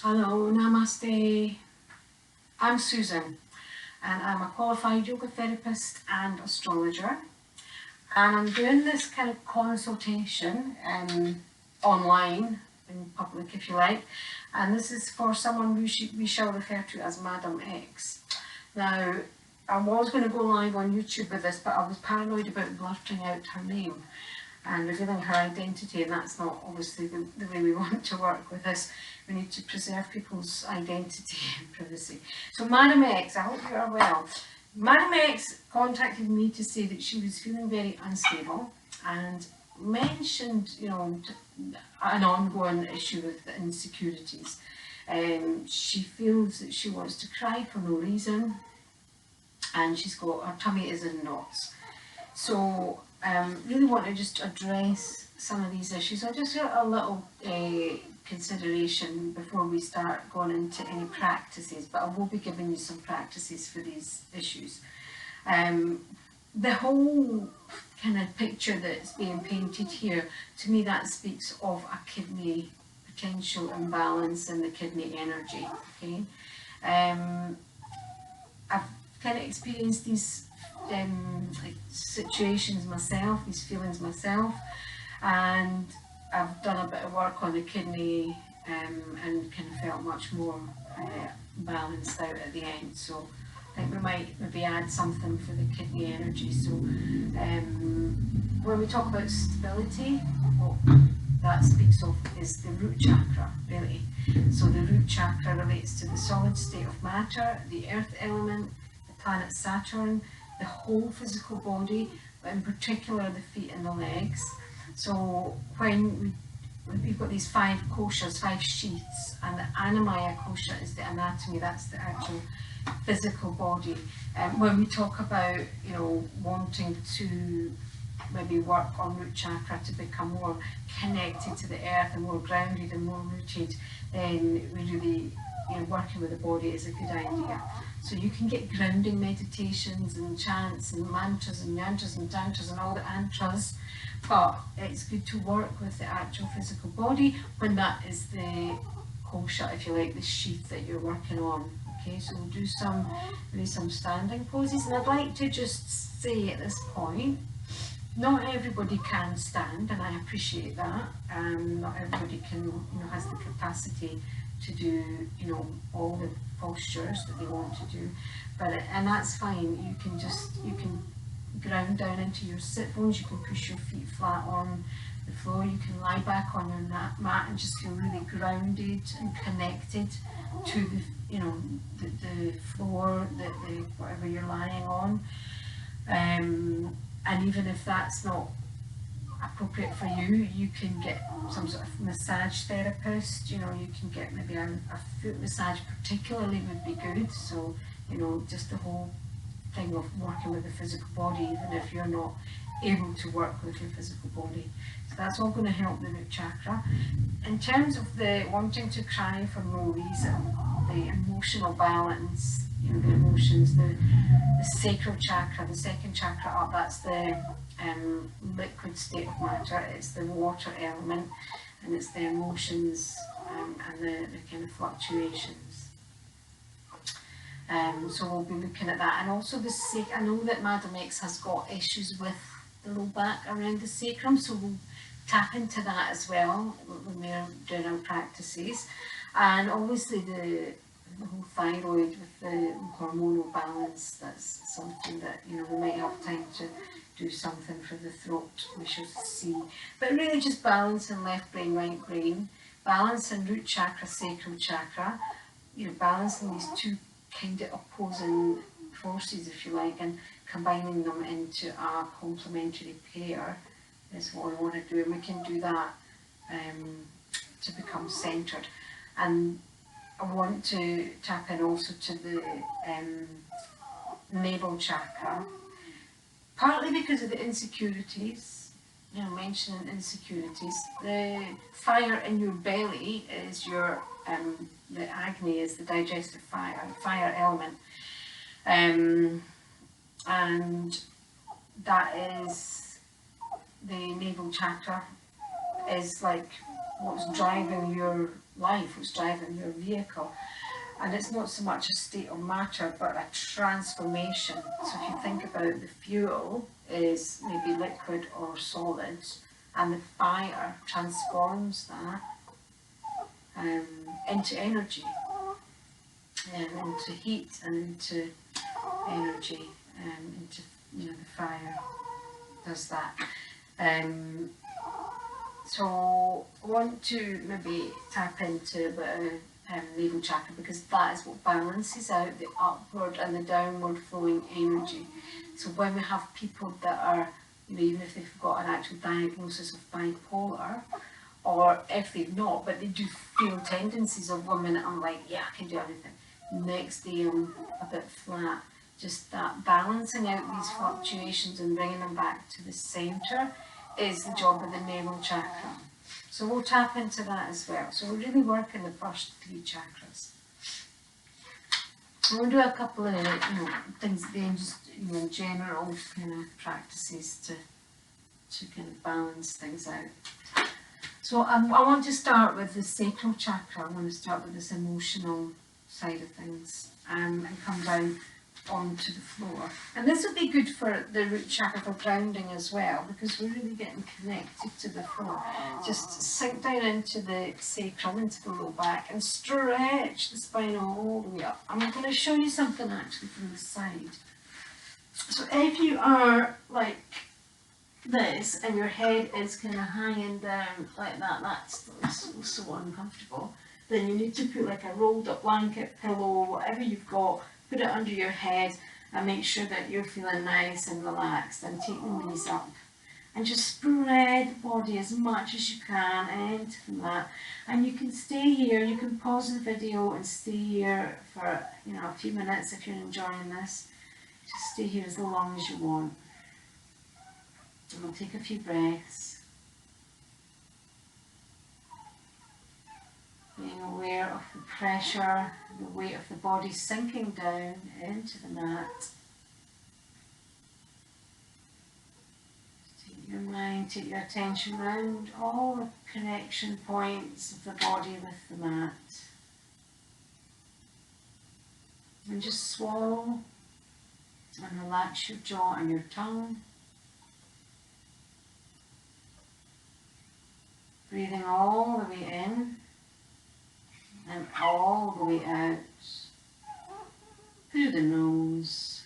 Hello, Namaste. I'm Susan and I'm a qualified yoga therapist and astrologer, and I'm doing this kind of consultation online, in public if you like, and this is for someone we shall refer to as Madam X. Now, I was going to go live on YouTube with this, but I was paranoid about blurting out her name and revealing her identity, and that's not obviously the way we want to work with this. We need to preserve people's identity and privacy. So Madam X, I hope you are well. Madam X contacted me to say that she was feeling very unstable and mentioned, an ongoing issue with the insecurities. She feels that she wants to cry for no reason, and her tummy is in knots. So really want to just address some of these issues. I'll just get a little consideration before we start going into any practices, but I will be giving you some practices for these issues. The whole kind of picture that's being painted here, to me that speaks of a kidney potential imbalance in the kidney energy. Okay, I've kind of experienced these situations myself, these feelings myself, and I've done a bit of work on the kidney and kind of felt much more balanced out at the end. So I think we might maybe add something for the kidney energy. So when we talk about stability, what that speaks of is the root chakra, really. So the root chakra relates to the solid state of matter, the earth element, the planet Saturn, the whole physical body, but in particular the feet and the legs. So when we've got these 5 koshas, 5 sheaths, and the Annamaya kosha is the anatomy, that's the actual physical body. When we talk about, wanting to maybe work on root chakra to become more connected to the earth and more grounded and more rooted, then we really, working with the body is a good idea. So you can get grounding meditations and chants and mantras and yantras and tantras and all the antras, but it's good to work with the actual physical body when that is the kosha, if you like, the sheath that you're working on. Okay, so we'll do some standing poses, and I'd like to just say at this point, not everybody can stand, and I appreciate that. Not everybody has the capacity to do, all the postures that they want to do, and that's fine. You can ground down into your sit bones. You can push your feet flat on the floor. You can lie back on your mat and just feel really grounded and connected to the floor, the whatever you're lying on. And even if that's not appropriate for you, you can get some sort of massage therapist. You can get maybe a foot massage particularly would be good. So, just the whole thing of working with the physical body, even if you're not able to work with your physical body. So that's all going to help the root chakra. In terms of the wanting to cry for no reason, the emotional balance, the emotions, the sacral chakra, the second chakra up, that's the liquid state of matter. It's the water element, and it's the emotions and the kind of fluctuations. So we'll be looking at that, and also I know that Madam X has got issues with the low back around the sacrum, so we'll tap into that as well when we're doing our practices. And obviously the whole thyroid with the hormonal balance, that's something that we might have time to do something for the throat, we shall see. But really just balancing left brain, right brain, balancing root chakra, sacral chakra, balancing these two kind of opposing forces, if you like, and combining them into a complementary pair is what we want to do, and we can do that to become centered. And I want to tap in also to the navel chakra, partly because of the insecurities, mentioning insecurities. The fire in your belly is the Agni is the digestive fire element, and that is the navel chakra, is like what's driving your life, what's driving your vehicle. And it's not so much a state of matter, but a transformation. So if you think about the fuel is maybe liquid or solid, and the fire transforms that into energy, and into heat and into energy, into, you know, the fire does that. So I want to maybe tap into the navel chakra, because that is what balances out the upward and the downward flowing energy. So when we have people that are, you know, even if they've got an actual diagnosis of bipolar, or if they've not, but they do feel tendencies of 1 minute I'm like, yeah, I can do everything. Next day I'm a bit flat. Just that balancing out these fluctuations and bringing them back to the centre is the job of the navel chakra. So we'll tap into that as well. So we're really working the first 3 chakras. And we'll do a couple of, you know, things at the end, just, you know, general kind of practices to kind of balance things out. So I want to start with the sacral chakra. I want to start with this emotional side of things, and come down onto the floor. And this would be good for the root chakra for grounding as well, because we're really getting connected to the floor. Just sink down into the sacrum, into the low back, and stretch the spine all the way up. I'm going to show you something actually from the side. So if you are like this and your head is kind of hanging down like that, that's so uncomfortable, then you need to put like a rolled up blanket, pillow, whatever you've got, put it under your head and make sure that you're feeling nice and relaxed, and take the knees up and just spread the body as much as you can into the mat. And you can stay here, you can pause the video and stay here for, you know, a few minutes if you're enjoying this. Just stay here as long as you want. And we'll take a few breaths, being aware of the pressure, the weight of the body sinking down into the mat. Take your mind, take your attention around all the connection points of the body with the mat. And just swallow and relax your jaw and your tongue. Breathing all the way in and all the way out through the nose.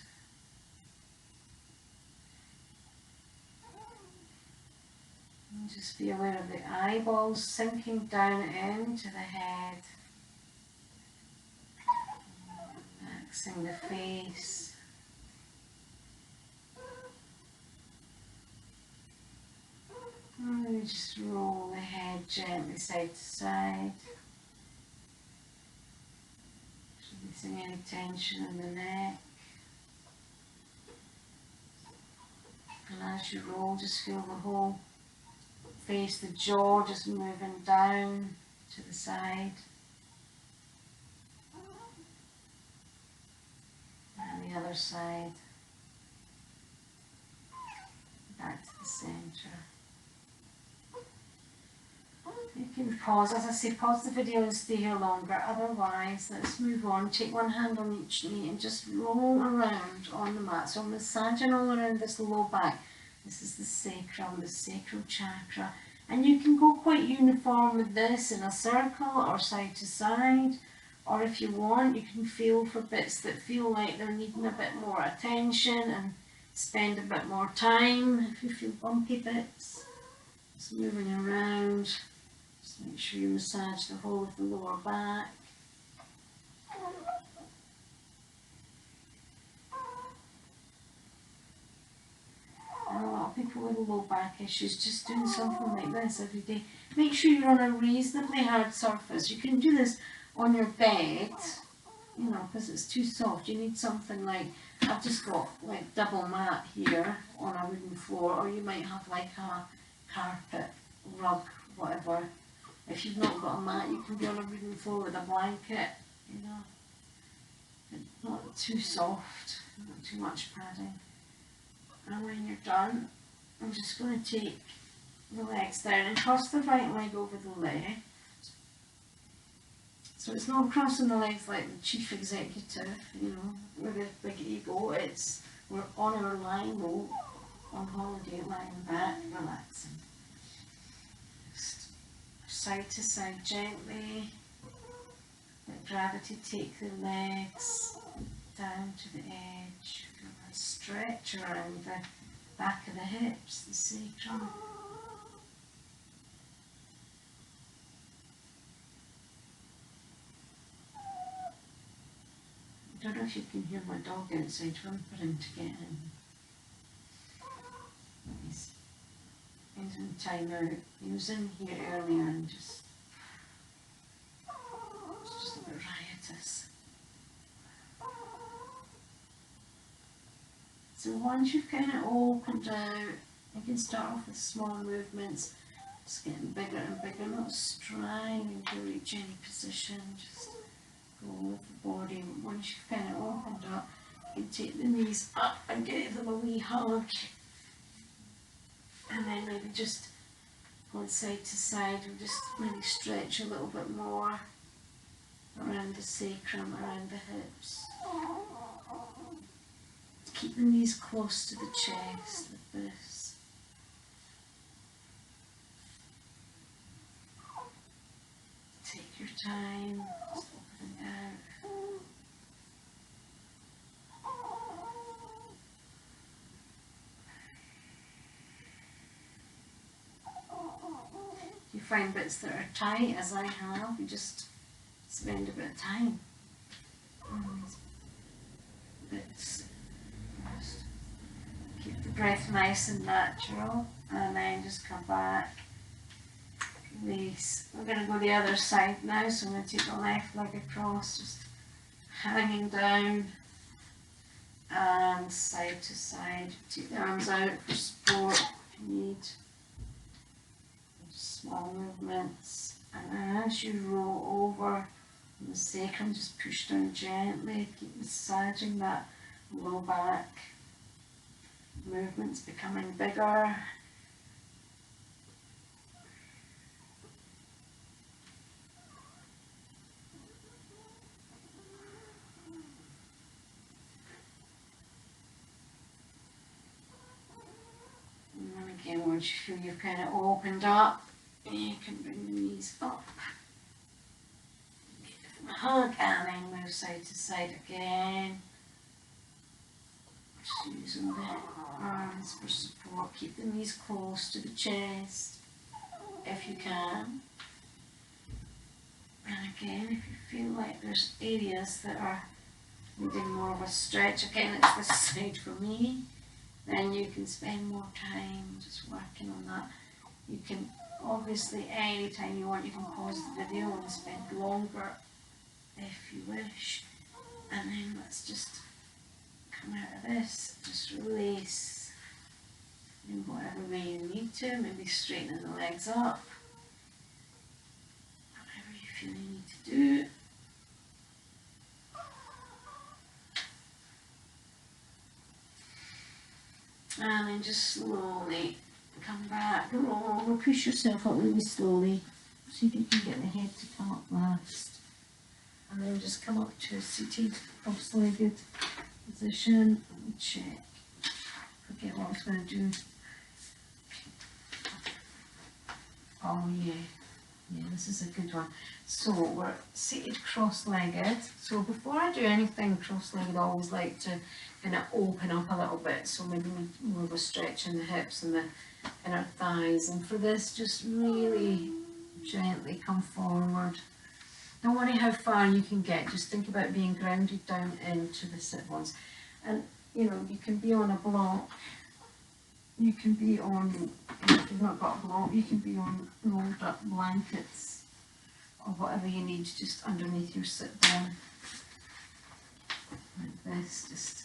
And just be aware of the eyeballs sinking down into the head. Relaxing the face. And we just roll the head gently side to side. Releasing any tension in the neck. And as you roll, just feel the whole face, the jaw just moving down to the side. And the other side. Back to the centre. You can pause, as I say, pause the video and stay here longer. Otherwise, let's move on. Take one hand on each knee and just roll around on the mat. So I'm massaging all around this low back. This is the sacrum, the sacral chakra. And you can go quite uniform with this in a circle or side to side. Or if you want, you can feel for bits that feel like they're needing a bit more attention and spend a bit more time. If you feel bumpy bits, just moving around. Just make sure you massage the whole of the lower back. And a lot of people with low back issues, just doing something like this every day. Make sure you're on a reasonably hard surface. You can do this on your bed, you know, because it's too soft. You need something like, I've just got like double mat here on a wooden floor, or you might have like a carpet, rug, whatever. If you've not got a mat, you can be on a wooden floor with a blanket, you know. Not too soft, not too much padding. And when you're done, I'm just going to take the legs down and cross the right leg over the left. So it's not crossing the legs like the chief executive, you know, with a big ego. It's we're on our lying low, on holiday, lying back, relaxing. Just side to side gently. Let gravity take the legs down to the edge. Feel a stretch around the back of the hips, the sacrum. I don't know if you can hear my dog outside whimpering to get in. He's in time out. He was in here earlier and just a bit riotous. So once you've kind of opened out, you can start off with small movements, just getting bigger and bigger, not striving to reach any position, just go with the body. Once you've kind of opened up, you can take the knees up and give them a wee hug. And then maybe just go side to side and just maybe stretch a little bit more around the sacrum, around the hips. Keep the knees close to the chest like this. Take your time, just open it out. If you find bits that are tight, as I have, you just spend a bit of time on these bits. Just keep the breath nice and natural, and then just come back. Release. We're going to go the other side now, so I'm going to take the left leg across, just hanging down, and side to side. Take the arms out for support if you need. Just small movements, and as you roll over the sacrum, just push down gently. Keep massaging that low back. Movements becoming bigger. And then again, once you feel you've kind of opened up, you can bring the knees up. Give them a hug, and then move side to side again. Just using the arms for support. Keep the knees close to the chest if you can. And again, if you feel like there's areas that are needing more of a stretch, again it's this side for me, then you can spend more time just working on that. You can obviously, anytime you want, you can pause the video and spend longer if you wish. And then let's just come out of this, just release in whatever way you need to, maybe straightening the legs up, whatever you feel you need to do. And then just slowly come back, roll over, push yourself up really slowly, see if you can get the head to come up last. And then just come up to a seated, cross-legged position and check. Forget what I was going to do. Oh yeah, this is a good one. So we're seated cross-legged. So before I do anything cross-legged, I always like to kind of open up a little bit. So maybe more of a stretch in the hips and the inner thighs. And for this, just really gently come forward. Don't worry how far you can get, just think about being grounded down into the sit-bones. And you know, you can be on a block, you can be on, if you've not got a block, you can be on rolled up blankets or whatever you need just underneath your sit-bone. Like this, just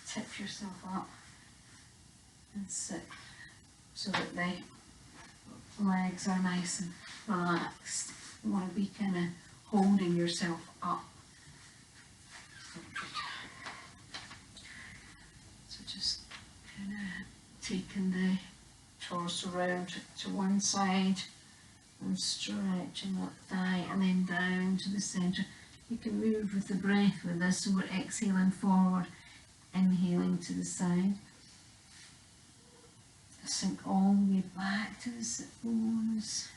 tip yourself up and sit so that the legs are nice and relaxed. You want to be kind of holding yourself up. So just kind of taking the torso round to one side and stretching that thigh, and then down to the centre. You can move with the breath with this, so we're exhaling forward, inhaling to the side. Sink all the way back to the sit bones.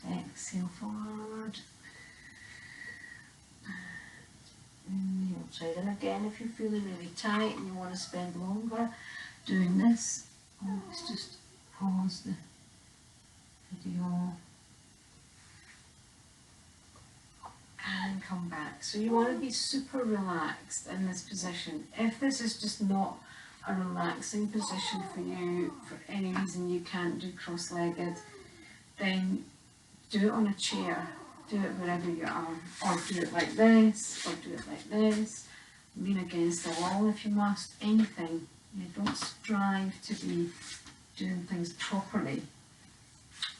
Exhale forward. Inhale, try that again. If you're feeling really tight and you want to spend longer doing this, let's just pause the video and come back. So you want to be super relaxed in this position. If this is just not a relaxing position for you, for any reason you can't do cross-legged, then do it on a chair, do it wherever you are, or do it like this, or do it like this, lean against the wall if you must, anything. You don't strive to be doing things properly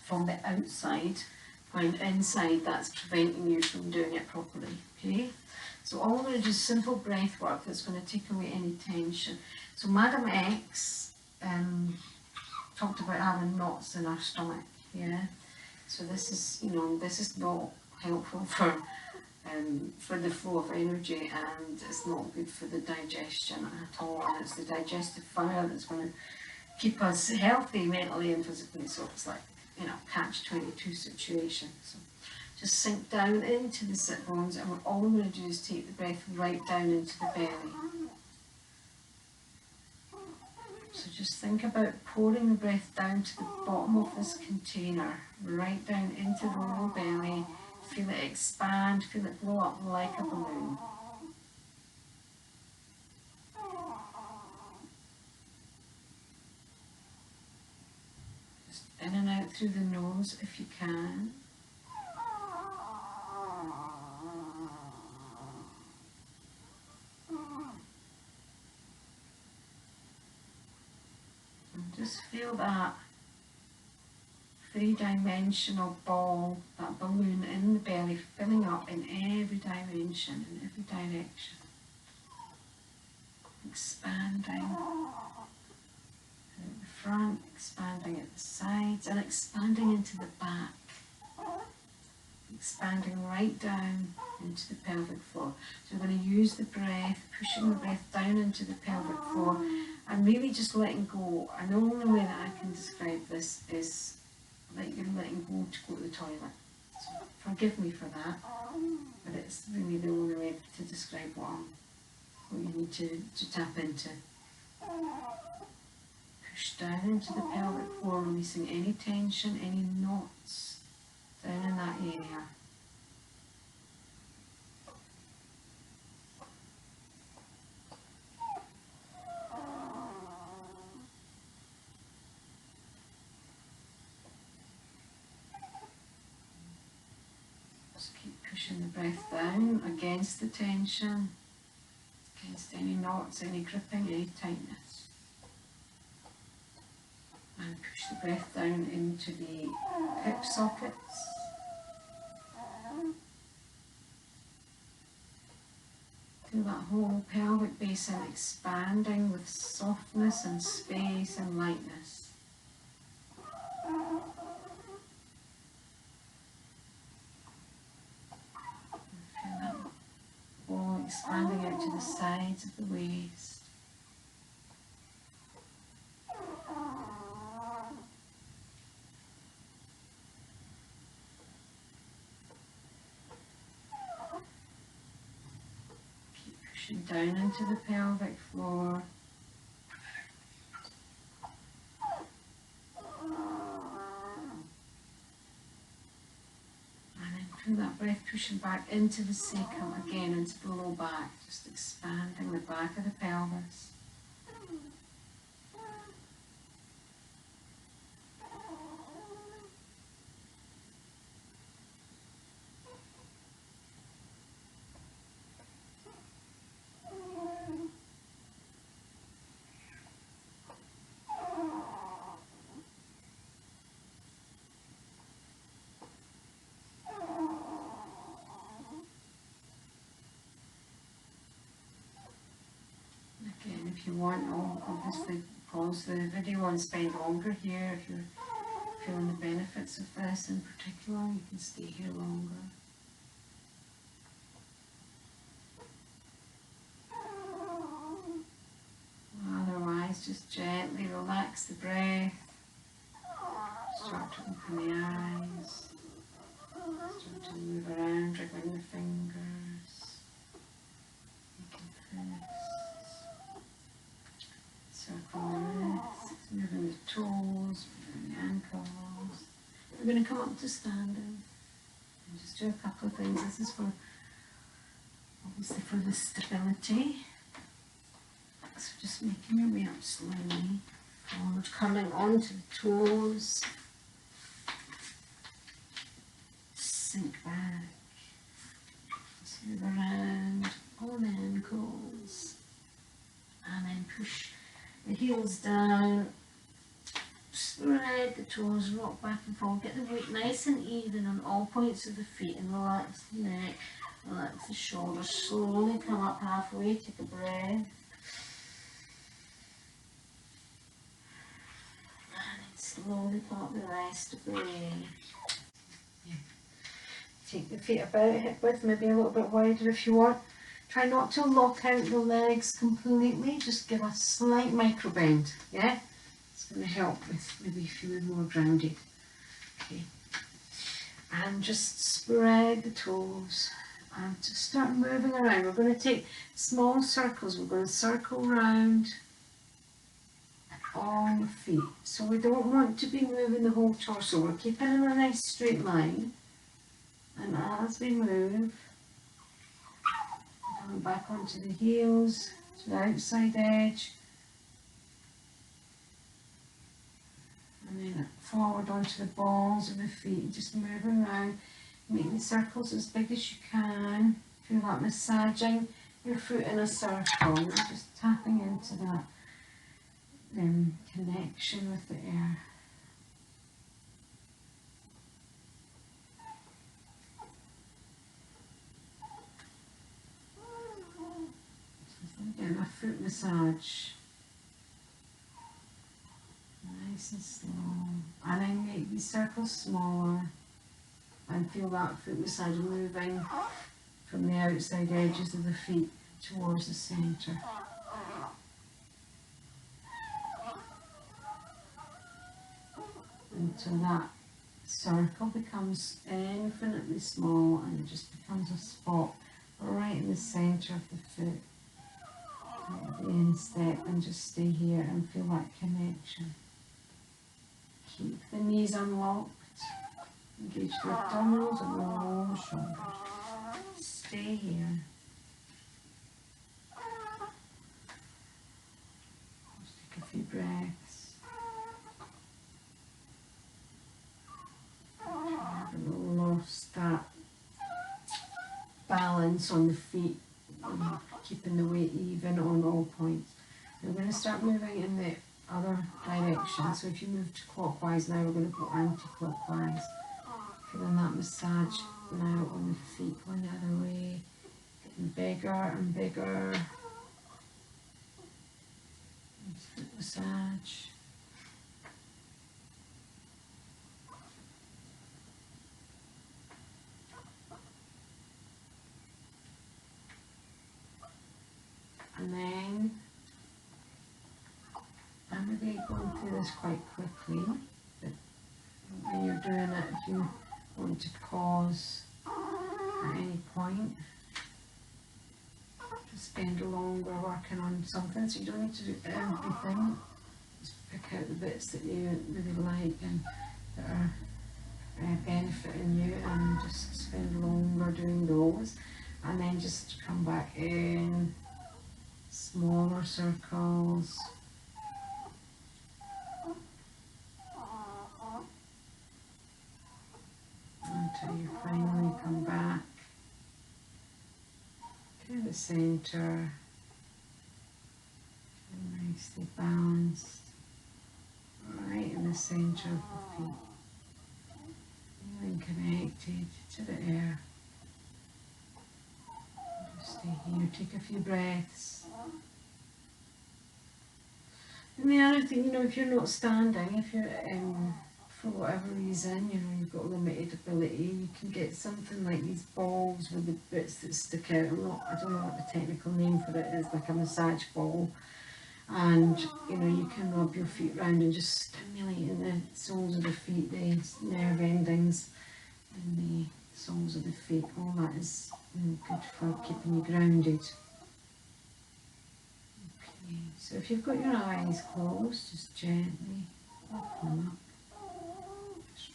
from the outside, when inside that's preventing you from doing it properly, okay? So all we're going to do is simple breath work that's going to take away any tension. So Madam X talked about having knots in her stomach, yeah? So this is, you know, this is not helpful for the flow of energy, and it's not good for the digestion at all, and it's the digestive fire that's going to keep us healthy mentally and physically. So it's like, you know, catch-22 situation. So just sink down into the sit bones, and all we're going to do is take the breath right down into the belly. So just think about pouring the breath down to the bottom of this container, right down into the lower belly. Feel it expand, feel it blow up like a balloon. Just in and out through the nose if you can. And just feel that three-dimensional ball, that balloon in the belly, filling up in every dimension, in every direction. Expanding at the front, expanding at the sides, and expanding into the back. Expanding right down into the pelvic floor. So we're going to use the breath, pushing the breath down into the pelvic floor, and really just letting go. And the only way that I can describe this is like you're letting go to go to the toilet. So forgive me for that, but it's really the only way to describe what you need to tap into. Push down into the pelvic floor, releasing any tension, any knots down in that area. Just keep pushing the breath down against the tension, against any knots, any gripping, any tightness. And push the breath down into the hip sockets. Feel that whole pelvic basin expanding with softness and space and lightness. And feel that ball expanding out to the sides of the waist. Down into the pelvic floor. And then feel that breath pushing back into the sacrum again, into the low back, just expanding the back of the pelvis. Again, if you want, obviously pause the video and spend longer here if you're feeling the benefits of this in particular. You can stay here longer. Otherwise, just gently relax the breath. Start to open the eyes. Start to move around, wriggling the fingers. Making fists. Circle the wrists, moving the toes, moving the ankles. We're going to come up to standing. And just do a couple of things. This is for, obviously, for the stability. So just making your way up slowly, forward, coming onto the toes, sink back, just move around all the ankles, and then push the heels down, spread the toes, rock back and forward, get the weight nice and even on all points of the feet, and relax the neck, relax the shoulders, slowly come up halfway, take a breath. Slowly come up the rest of the way. Yeah. Take the feet about hip width, maybe a little bit wider if you want. Try not to lock out the legs completely, just give a slight micro bend. Yeah? It's going to help with maybe feeling more grounded. Okay. And just spread the toes and just start moving around. We're going to take small circles. We're going to circle round on the feet. So we don't want to be moving the whole torso. We're keeping in a nice straight line. And as we move, coming back onto the heels, to the outside edge. And then forward onto the balls of the feet. Just moving around, making circles as big as you can. Feel like massaging your foot in a circle. Just tapping into that connection with the air. Just again, a foot massage. Nice and slow. And then make these circles smaller and feel that foot massage moving from the outside edges of the feet towards the centre. Until that circle becomes infinitely small and it just becomes a spot right in the centre of the foot. At the instep, and just stay here and feel that connection. Keep the knees unlocked. Engage the abdominals and roll the shoulders. Stay here. Just take a few breaths. Haven't lost that balance on the feet, keeping the weight even on all points. We're going to start moving in the other direction. So if you move to clockwise now, we're going to go anti-clockwise. Feeling that massage now on the feet, going the other way, getting bigger and bigger. Foot massage. And then, I'm going to be going through this quite quickly, but when you're doing it, if you want to pause at any point, to spend longer working on something, so you don't need to do everything, just pick out the bits that you really like and that are benefiting you, and just spend longer doing those, and then just come back in smaller circles. Until you finally come back to the centre, nicely balanced, right in the centre of the feet, feeling connected to the air. Just stay here, take a few breaths. And the other thing, you know, if you're not standing, if you're, for whatever reason, you know, you've got limited ability, you can get something like these balls with the bits that stick out. I don't know what the technical name for it is, like a massage ball. And, you know, you can rub your feet round and just stimulating the soles of the feet, the nerve endings in the soles of the feet. All that is, you know, good for keeping you grounded. Okay, so if you've got your eyes closed, just gently open them up. Just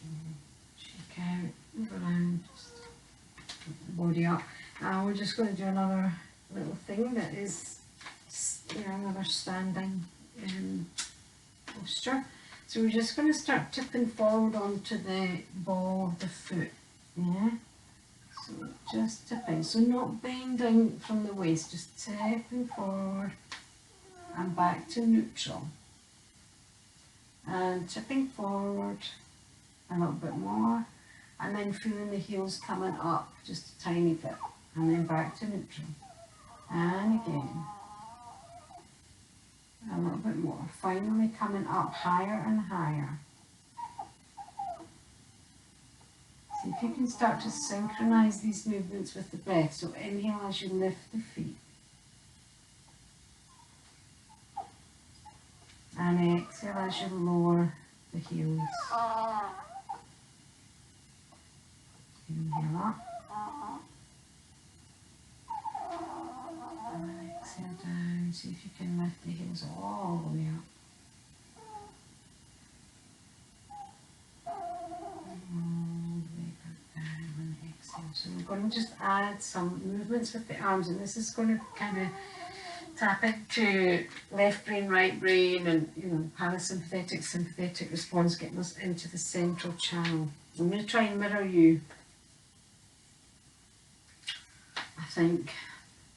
shake out, move around, just get the body up. And we're just going to do another little thing that is, you know, another standing posture. So we're just going to start tipping forward onto the ball of the foot. Yeah. So just tipping. So not bending from the waist, just tipping forward and back to neutral. And tipping forward a little bit more. And then feeling the heels coming up just a tiny bit. And then back to neutral. And again. A little bit more. Finally coming up higher and higher. See if you can start to synchronize these movements with the breath. So inhale as you lift the feet. And exhale as you lower the heels. Inhale up. And exhale down. See if you can lift the heels all the way up. So we're going to just add some movements with the arms, and this is going to kind of tap into left brain, right brain, and, you know, parasympathetic, sympathetic response, getting us into the central channel. I'm going to try and mirror you, I think.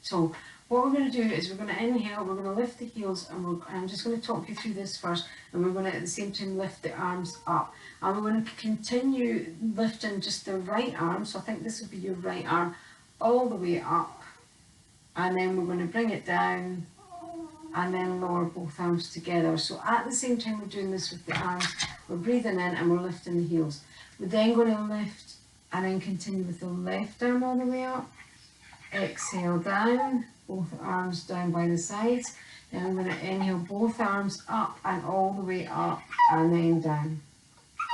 So what we're going to do is we're going to inhale, we're going to lift the heels, and I'm just going to talk you through this first, and we're going to at the same time lift the arms up. And we're going to continue lifting just the right arm, so I think this will be your right arm, all the way up. And then we're going to bring it down and then lower both arms together. So at the same time we're doing this with the arms, we're breathing in and we're lifting the heels. We're then going to lift and then continue with the left arm all the way up. Exhale down, both arms down by the sides. Then I'm going to inhale both arms up and all the way up and then down.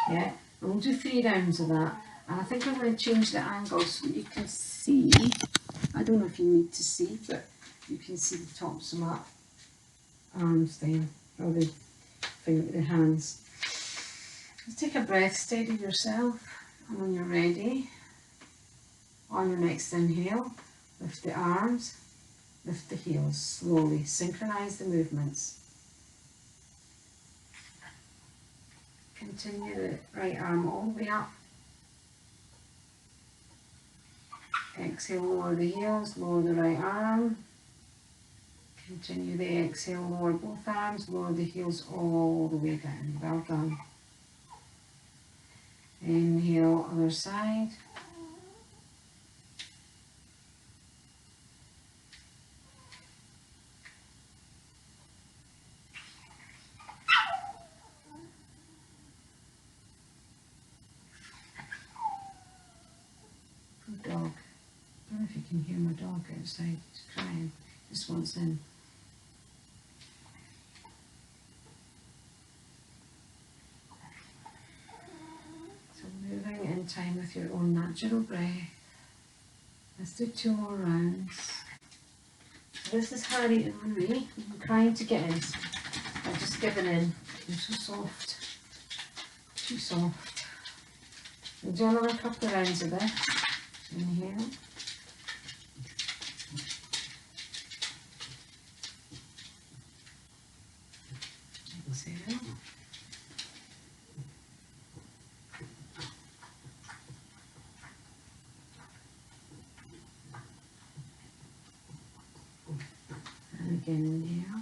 Yeah, and we'll do 3 rounds of that. And I think I'm going to change the angle so you can see. I don't know if you need to see, but you can see the tops of my arms then, or the hands. Just take a breath, steady yourself, and when you're ready, on your next inhale, lift the arms, lift the heels slowly, synchronize the movements. Continue the right arm all the way up. Exhale, lower the heels, lower the right arm. Continue the exhale, lower both arms, lower the heels all the way down. Well done. Inhale, other side. Good dog. I don't know if you can hear my dog outside. It's crying. Just wants in. So moving in time with your own natural breath. Let's do 2 more rounds. So this is Harry and Marie. I'm crying to get in. I've just given in. You're so soft. Too soft. We'll do another couple of rounds of this. Inhale. Exhale. And again, inhale.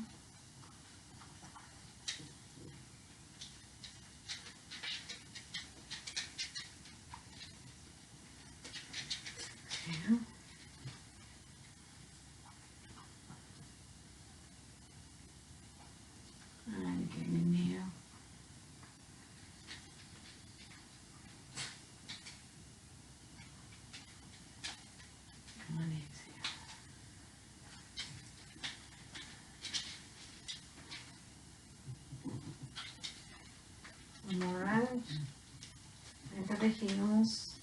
Exhale. And the heels.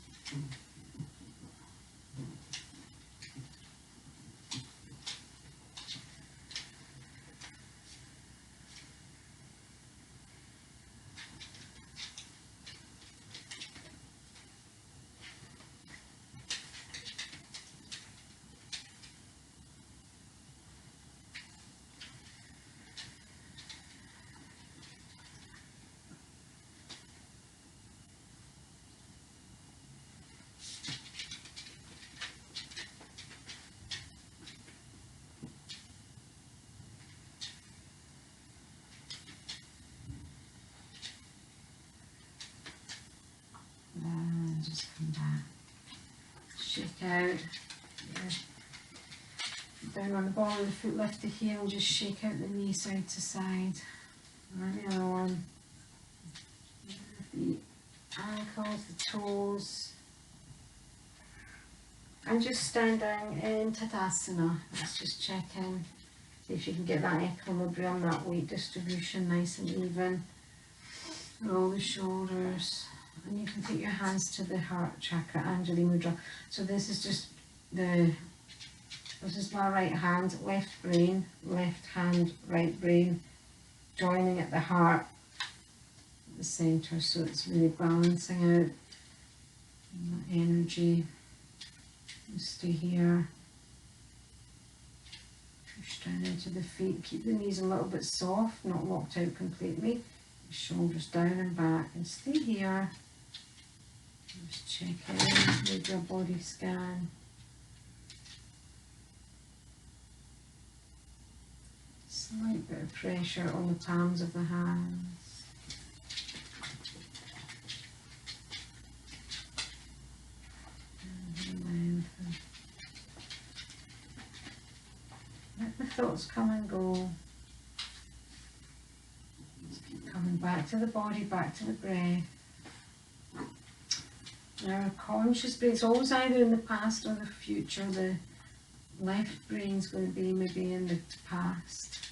And just come back. Shake out. Yeah. Down on the ball of the foot, lift the heel, just shake out the knee side to side. And the other one. The ankles, the toes. And just standing in Tadasana. Let's just check in. See if you can get that equilibrium, that weight distribution nice and even. Roll the shoulders. And you can take your hands to the heart chakra, Anjali Mudra. So this is just this is my right hand, left brain, left hand, right brain, joining at the heart, at the centre. So it's really balancing out that energy. You stay here. Push down into the feet. Keep the knees a little bit soft, not locked out completely. Shoulders down and back, and stay here. Just check in, maybe a body scan. Slight bit of pressure on the palms of the hands. And lengthen. Let the thoughts come and go. Just keep coming back to the body, back to the breath. Our conscious brain, it's always either in the past or the future. The left brain's going to be maybe in the past.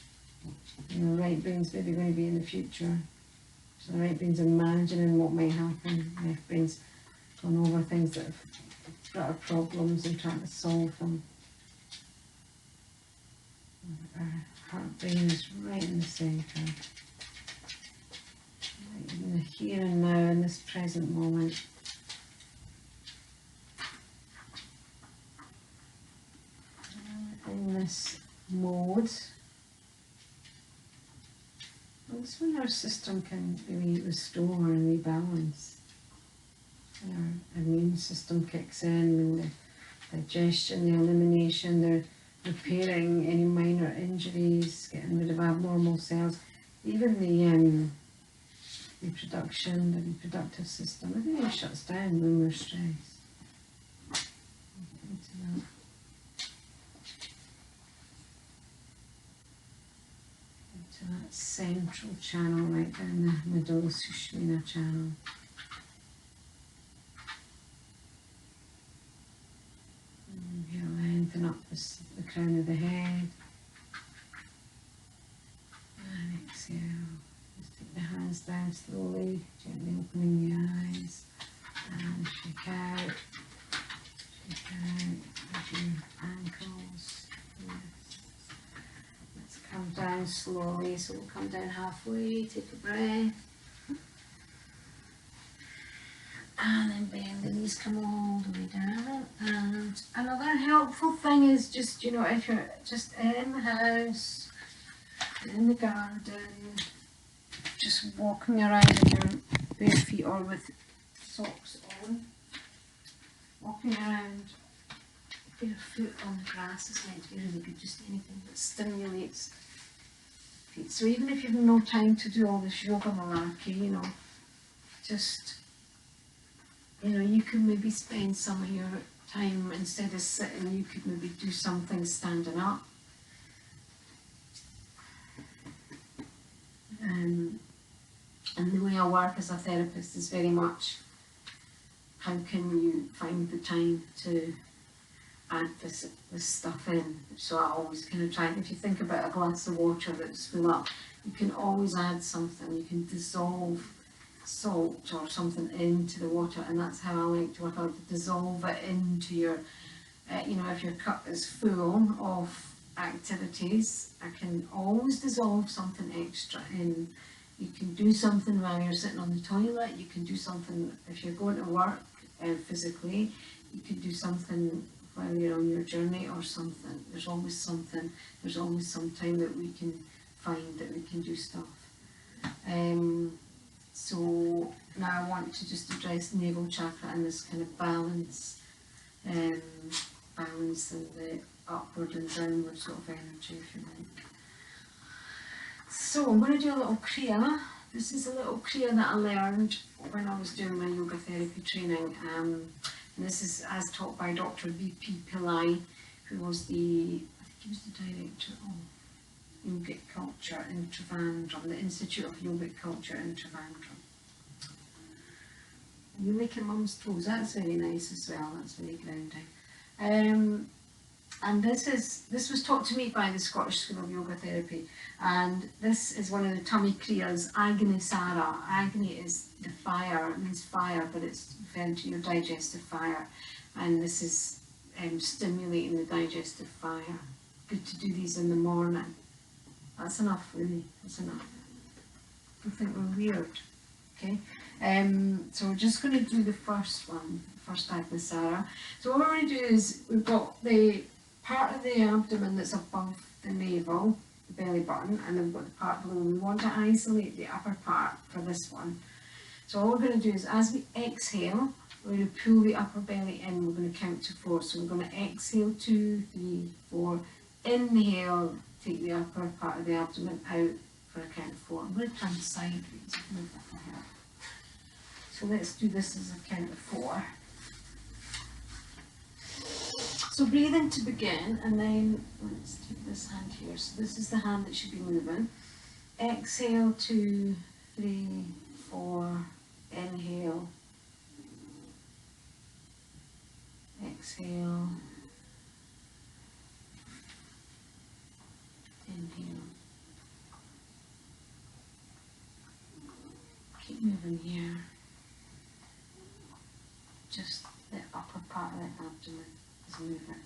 And the right brain's maybe going to be in the future. So the right brain's imagining what might happen. The left brain's gone over things that have brought up problems and trying to solve them. Our heart brain is right in the centre. Right in the here and now, in this present moment. In this mode, that's when our system can really restore and rebalance. And our immune system kicks in, and the digestion, the elimination, the repairing any minor injuries, getting rid of abnormal cells, even the reproduction, the reproductive system, everything shuts down when we're stressed. Into that. To that central channel right down the middle, the Sushmina channel. Inhale, lengthen up the crown of the head. And exhale. Just take the hands down slowly, gently opening the eyes. And shake out. Shake out with your ankles. Yes. Come down slowly, so we'll come down halfway, take a breath. And then bend the knees, come all the way down. And another helpful thing is just, you know, if you're just in the house, in the garden, just walking around in your bare feet or with socks on, walking around barefoot on the grass is meant to be really good, just anything that stimulates feet. So even if you've no time to do all this yoga malarkey, you know, just, you know, you can maybe spend some of your time, instead of sitting, you could maybe do something standing up. And the way I work as a therapist is very much, how can you find the time to add this stuff in? So I always kind of try, if you think about a glass of water that's full up, you can always add something. You can dissolve salt or something into the water, and that's how I like to work. I like to dissolve it into your, you know, if your cup is full of activities, I can always dissolve something extra in. You can do something while you're sitting on the toilet, you can do something if you're going to work physically, you can do something while you're on your journey or something. There's always something, there's always some time that we can find that we can do stuff. So now I want to just address navel chakra and this kind of balance, balance in the upward and downward sort of energy, if you like. So I'm going to do a little kriya. This is a little kriya that I learned when I was doing my yoga therapy training. And this is as taught by Dr. V.P. Pillai, who was the, I think he was the director of yogic culture in Trivandrum, the Institute of Yogic Culture in Trivandrum. You licking mum's toes, that's very nice as well, that's very grounding. And this was taught to me by the Scottish School of Yoga Therapy, and this is one of the tummy kriyas, Agni Sara. Agni is the fire, it means fire, but it's referring to your digestive fire, and this is stimulating the digestive fire. Good to do these in the morning. That's enough, really, that's enough. I think we're weird, okay? So we're just going to do the first one, first Agni Sara. So what we're going to do is, we've got the part of the abdomen that's above the navel, the belly button, and then we've got the part below. We want to isolate the upper part for this one. So all we're going to do is, as we exhale, we're going to pull the upper belly in. We're going to count to 4. So we're going to exhale 2, 3, 4. Inhale, take the upper part of the abdomen out for a count of 4. I'm going to turn sideways. Move that for help. So let's do this as a count of 4. So breathing to begin, and then let's take this hand here. So this is the hand that should be moving. Exhale 2, 3, 4. Inhale. Exhale. Inhale. Keep moving here. Just the upper part of the abdomen is moving.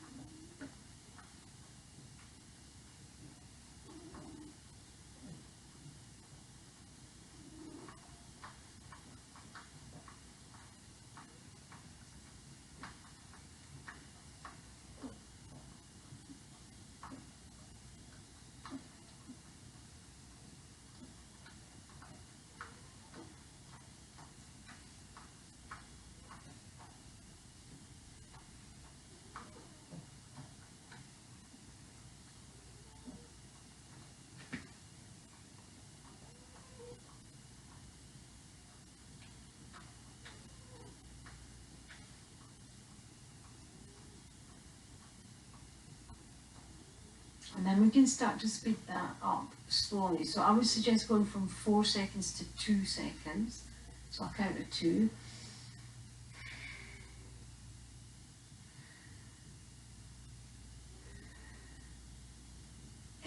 And then we can start to speed that up slowly. So I would suggest going from 4 seconds to 2 seconds. So I'll count to 2.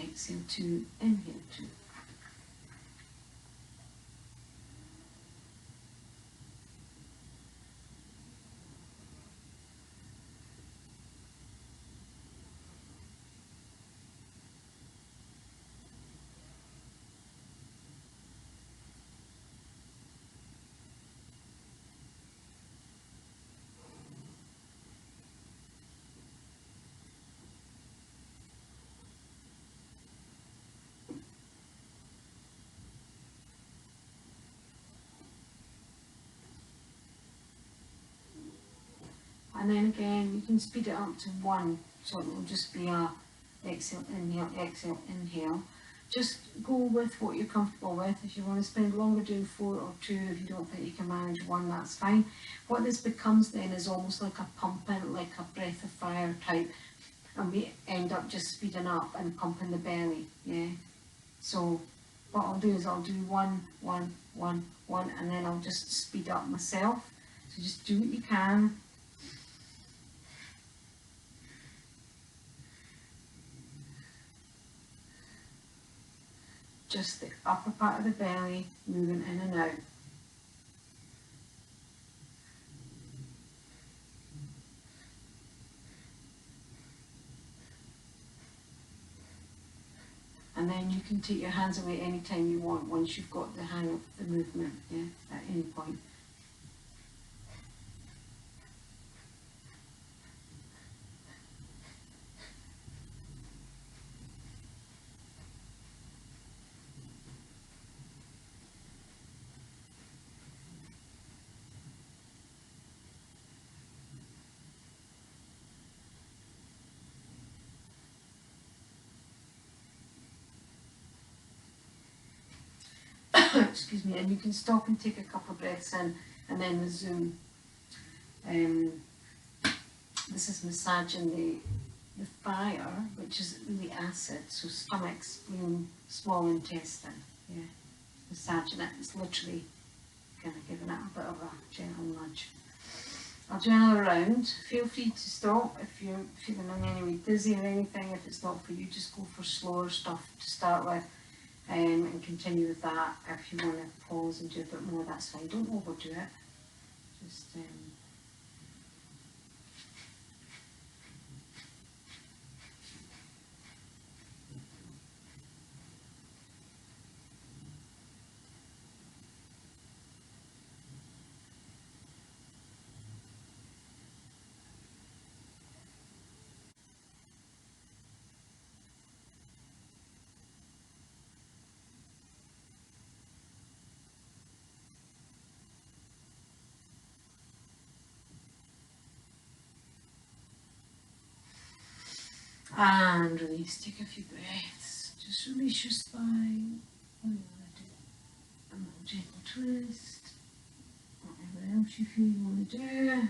Exhale 2, inhale 2. And then again, you can speed it up to 1, so it will just be a exhale, inhale. Just go with what you're comfortable with. If you want to spend longer doing 4 or 2, if you don't think you can manage 1, that's fine. What this becomes then is almost like a pumping, like a breath of fire type, and we end up just speeding up and pumping the belly, yeah? So what I'll do is I'll do 1, 1, 1, 1, and then I'll just speed up myself. So just do what you can. Just the upper part of the belly moving in and out. and then you can take your hands away anytime you want once you've got the hang of the movement, yeah, at any point. Excuse me, and you can stop and take a couple of breaths in and then resume. This is massaging the fire, which is really acid, so stomach, spleen, small intestine, yeah, massaging it. It's literally kind of giving it a bit of a gentle nudge. I'll do another round. Feel free to stop if you're feeling in any way dizzy or anything. If it's not for you, just go for slower stuff to start with. And continue with that. If you want to pause and do a bit more, that's fine. Don't overdo it. Just and release. Take a few breaths. Just release your spine. What do you want to do? A little gentle twist. Whatever else you feel you want to do.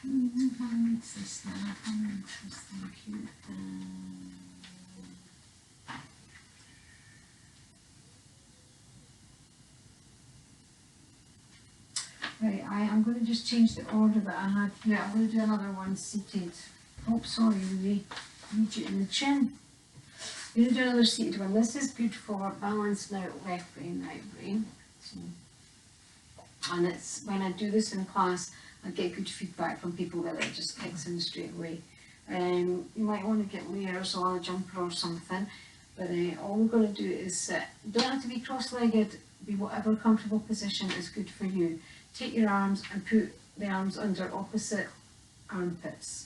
Makes this now. Thank you. Right, I am going to just change the order that I had here. I'm going to do another one seated. Oh, sorry, we need you in the chin. I'm going to do another seated one. This is good for balancing out left brain, right brain. So, and it's when I do this in class, I get good feedback from people that it just kicks in straight away. You might want to get layers on a jumper or something, but all we're going to do is sit. You don't have to be cross-legged, be whatever comfortable position is good for you. Take your arms and put the arms under opposite armpits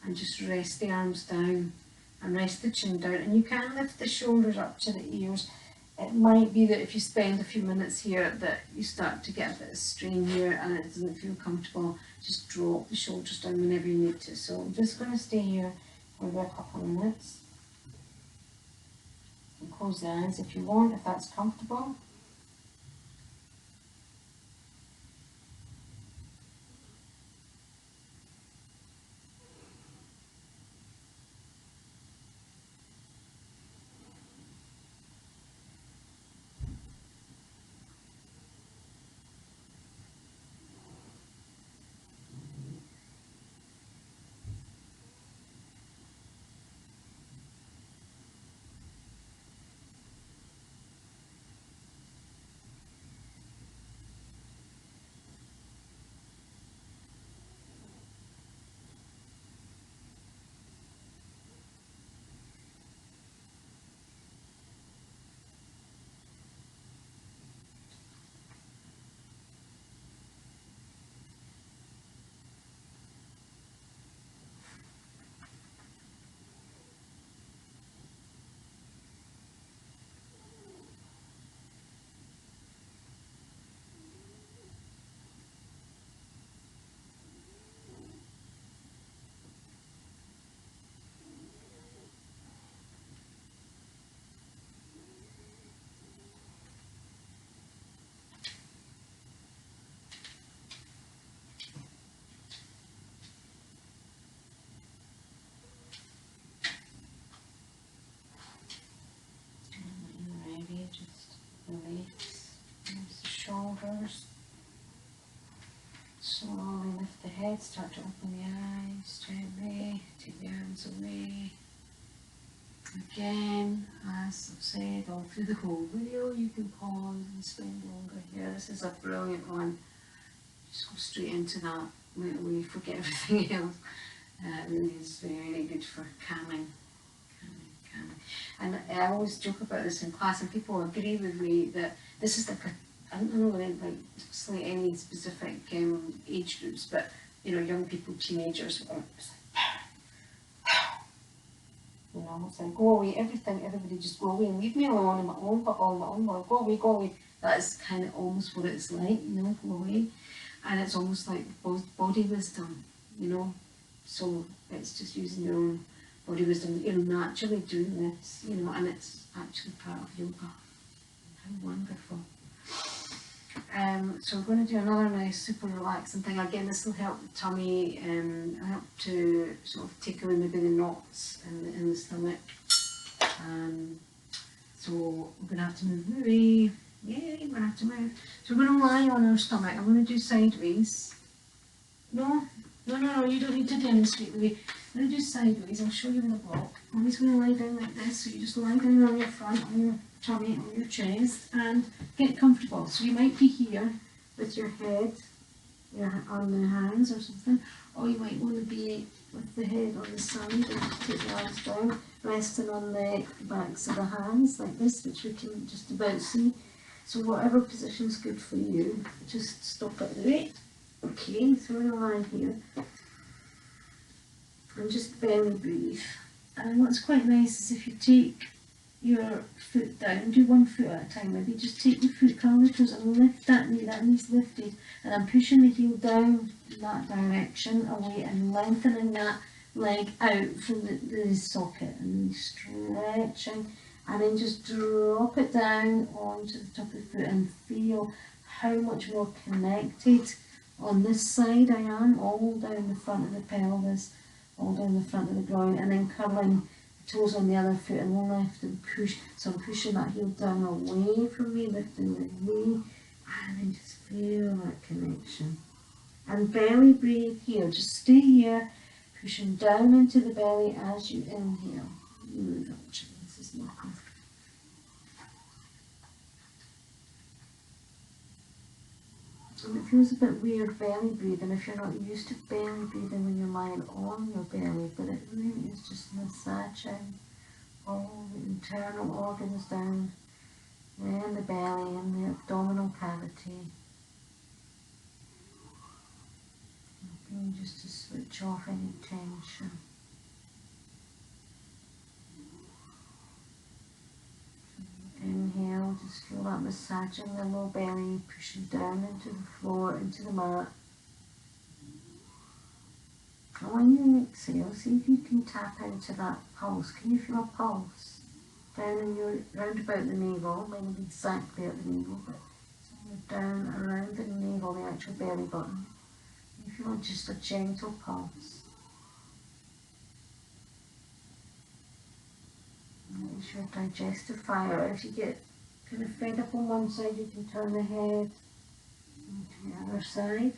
and just rest the arms down and rest the chin down, and you can lift the shoulders up to the ears. It might be that if you spend a few minutes here that you start to get a bit of strain here and it doesn't feel comfortable. Just drop the shoulders down whenever you need to. So I'm just going to stay here for a couple of minutes. You can close the eyes if you want, if that's comfortable. Just release the shoulders. Slowly lift the head, start to open the eyes gently, take the arms away. Again, as I've said all through the whole video, you can pause and spend longer here. This is a brilliant one. Just go straight into that, let away, forget everything else. It really is very good for calming. And I always joke about this in class, and people agree with me that this is like I don't know like any specific age groups, but you know, young people, teenagers, it's like, you know, it's like go away, everybody just go away and leave me alone in my own bubble, my own world, go away. That is kind of almost what it's like, you know, go away. And it's almost like body wisdom, you know. So it's just using your own body wisdom. You're naturally doing this, you know, and it's actually part of yoga. How wonderful. So we're going to do another nice, super relaxing thing. Again, this will help the tummy, help to sort of take away maybe the knots in the stomach. So we're going to have to move away. Yay, we're going to have to move. So we're going to lie on our stomach. I'm going to do sideways. No, you don't need to demonstrate the way. I'm going to do sideways. I'll show you in the block. I'm just going to lie down like this. So you just lie down on your front, on your tummy, on your chest, and get comfortable. So you might be here with your head on the hands or something, or you might want to be with the head on the side and put your arms down, resting on the backs of the hands like this, which we can just about see. So whatever position is good for you, just stop at the weight. Okay, so we're going to lie here and just belly breathe. And what's quite nice is if you take your foot down, do one foot at a time, maybe just take your foot, curl the toes and lift that knee's lifted, and I'm pushing the heel down in that direction away and lengthening that leg out from the socket and stretching, and then just drop it down onto the top of the foot and feel how much more connected on this side I am, all down the front of the pelvis, all down the front of the groin, and then curling the toes on the other foot and lift and push. So I'm pushing that heel down away from me, lifting the knee, and then just feel that connection. And belly breathe here, just stay here, pushing down into the belly as you inhale. Move up, this is more comfortable. And it feels a bit weird belly breathing if you're not used to belly breathing when you're lying on your belly, but it really is just massaging all the internal organs down in the belly and the abdominal cavity. And just to switch off any tension. Inhale, just feel that massaging the low belly, pushing down into the floor, into the mat. And when you exhale, see if you can tap into that pulse. Can you feel a pulse? Down in your, round about the navel, maybe exactly at the navel, but down around the navel, the actual belly button. You feel just a gentle pulse. It's your digestive fire. If you get kind of fed up on one side, you can turn the head to the other side.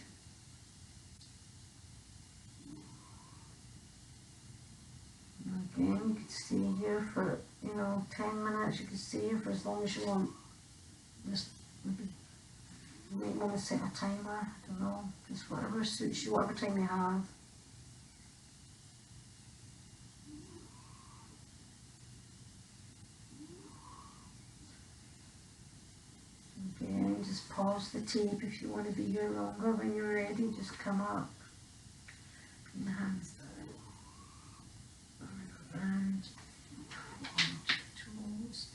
Again, you could stay here for 10 minutes. You could stay here for as long as you want. Just maybe you might want to set a timer. I don't know, just whatever suits you, whatever time you have. Again, just pause the tape if you want to be here longer. When you're ready, just come up. Bring the hands down. And onto the toes.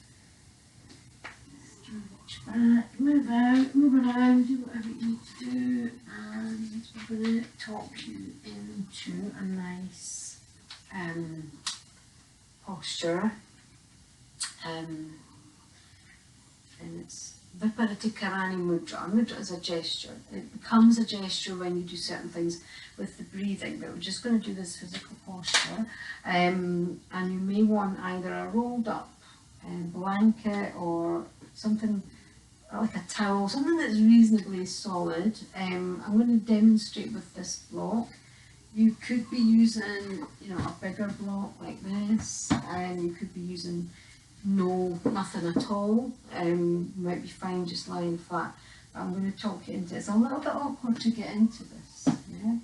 Stretch back, move out, move around, do whatever you need to do. And we're going to talk you into a nice posture. And it's Viparita Karani Mudra. Mudra is a gesture. It becomes a gesture when you do certain things with the breathing, but we're just going to do this physical posture. And you may want either a rolled up blanket or something like a towel, something that's reasonably solid. I'm going to demonstrate with this block. You could be using, a bigger block like this, and you could be using nothing at all. You might be fine just lying flat. But I'm going to talk you into it. It's a little bit awkward to get into this, yeah.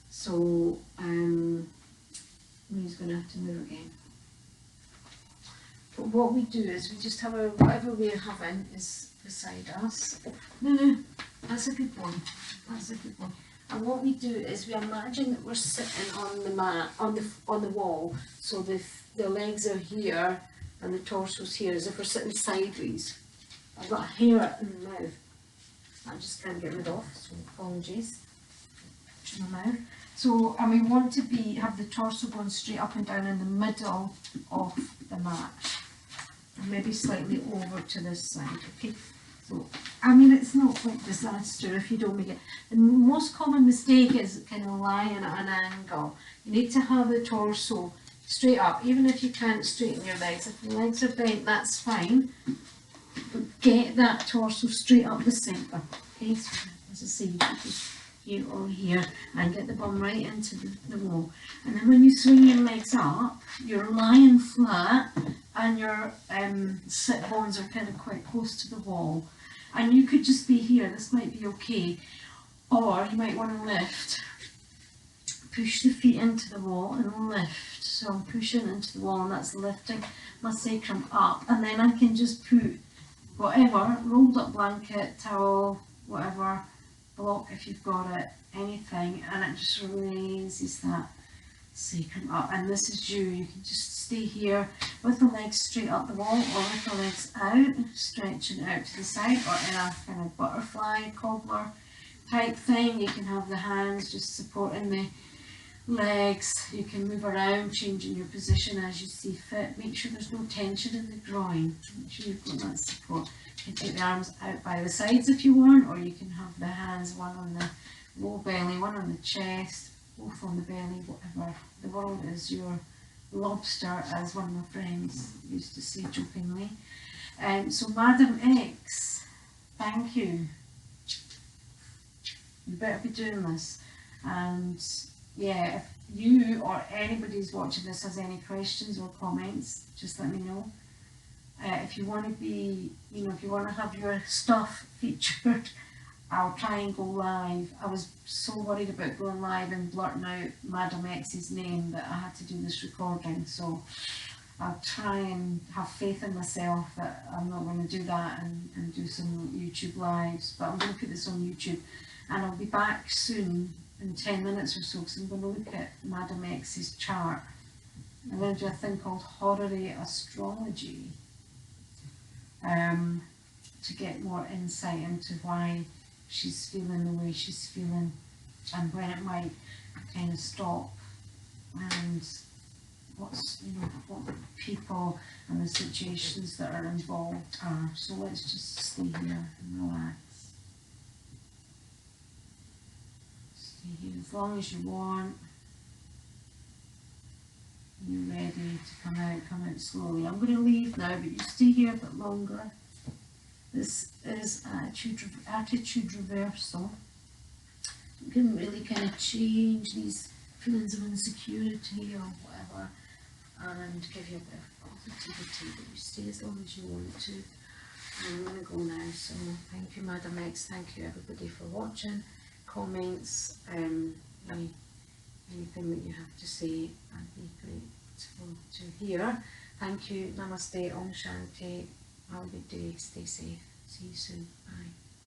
So I'm just going to have to move again. But what we do is we just have whatever we're having is beside us. No, that's a good one. That's a good one. And what we do is we imagine that we're sitting on the mat, on the wall. So the legs are here and the torso's here, as if we're sitting sideways. I've got hair in my mouth. I just can't get rid of, so apologies. In my mouth. So, and we want to have the torso going straight up and down in the middle of the mat. And maybe slightly over to this side, okay? So, I mean, it's not quite disaster if you don't make it. The most common mistake is kind of lying at an angle. You need to have the torso straight up, even if you can't straighten your legs. If your legs are bent, that's fine. But get that torso straight up the centre. Okay, so as I say, you put this here or here and get the bum right into the wall. And then when you swing your legs up, you're lying flat and your sit bones are kind of quite close to the wall. And you could just be here, this might be okay. Or you might want to lift. Push the feet into the wall and lift. So I'm pushing into the wall and that's lifting my sacrum up. And then I can just put whatever, rolled up blanket, towel, whatever, block if you've got it, anything, and it just raises that sacrum up. And this is you can just stay here with the legs straight up the wall or with the legs out, stretching out to the side, or in a kind of butterfly cobbler type thing. You can have the hands just supporting the legs. You can move around, changing your position as you see fit. Make sure there's no tension in the groin. Make sure you've got that support. You can take the arms out by the sides if you want, or you can have the hands, one on the low belly, one on the chest, both on the belly, whatever. The world is your lobster, as one of my friends used to say jokingly. So Madam X, thank you. You better be doing this. And yeah, if you or anybody who's watching this has any questions or comments, just let me know. If you want to be, if you want to have your stuff featured, I'll try and go live. I was so worried about going live and blurting out Madam X's name that I had to do this recording. So I'll try and have faith in myself that I'm not going to do that and do some YouTube lives. But I'm going to put this on YouTube and I'll be back soon in 10 minutes or so, because I'm going to look at Madam X's chart. I'm going to do a thing called horary astrology to get more insight into why she's feeling the way she's feeling and when it might kind of stop, and what's what people and the situations that are involved are. So let's just stay here and relax. Stay here as long as you want. You're ready to come out slowly. I'm going to leave now, but you stay here a bit longer. This is attitude reversal. You can really kind of change these feelings of insecurity or whatever and give you a bit of positivity, but you stay as long as you want to. I'm going to go now, so thank you Madam X, thank you everybody for watching. Comments, anything that you have to say, I'd be grateful to hear. Thank you, Namaste, Om Shanti, have a good day, stay safe, see you soon, bye.